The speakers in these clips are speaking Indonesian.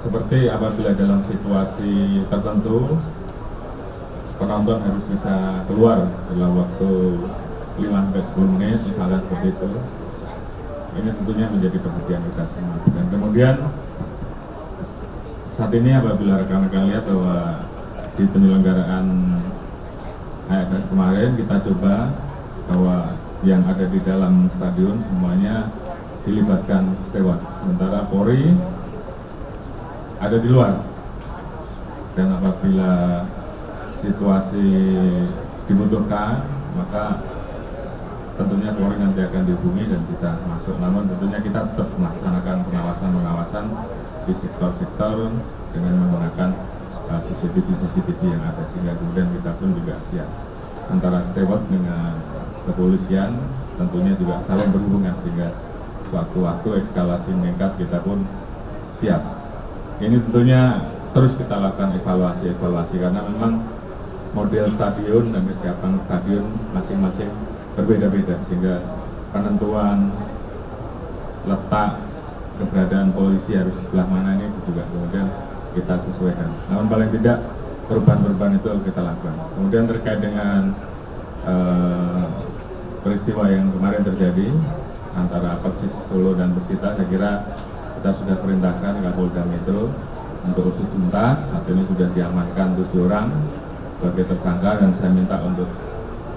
seperti apabila dalam situasi tertentu penonton harus bisa keluar dalam waktu 5-10 menit misalnya seperti itu. Ini tentunya menjadi perhatian kita semua. Dan kemudian saat ini apabila rekan-rekan lihat bahwa di penyelenggaraan AFF kemarin kita coba bahwa yang ada di dalam stadion semuanya dilibatkan steward, sementara Polri ada di luar. Dan apabila situasi dibutuhkan, maka tentunya Polri nanti akan dihubungi dan kita masuk. Namun tentunya kita tetap melaksanakan pengawasan di sektor-sektor dengan menggunakan CCTV yang ada, sehingga kemudian kita pun juga siap. Antara steward dengan kepolisian tentunya juga saling berhubungan, sehingga waktu-waktu eskalasi meningkat kita pun siap. Ini tentunya terus kita lakukan evaluasi karena memang model stadion dan kesiapan stadion masing-masing berbeda-beda, sehingga penentuan letak keberadaan polisi harus sebelah mana ini juga kemudian kita sesuaikan. Namun paling tidak perubahan-perubahan itu kita lakukan. Kemudian terkait dengan peristiwa yang kemarin terjadi antara Persis Solo dan Persita, saya kira kita sudah perintahkan Kapolda Metro untuk usut tuntas. Saat ini sudah diamankan 7 orang sebagai tersangka dan saya minta untuk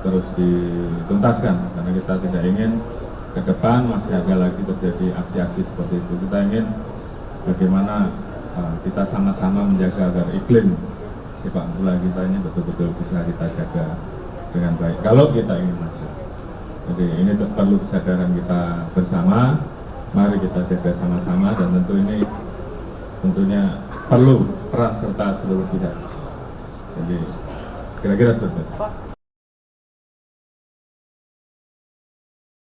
terus dituntaskan karena kita tidak ingin ke depan masih ada lagi terjadi aksi-aksi seperti itu. Kita ingin bagaimana kita sama-sama menjaga agar iklim sepak bola kita ini betul-betul bisa kita jaga dengan baik kalau kita ingin masuk. Jadi ini perlu kesadaran kita bersama, mari kita jaga sama-sama, dan tentu ini tentunya perlu peran serta seluruh pihak. Jadi kira-kira seperti itu.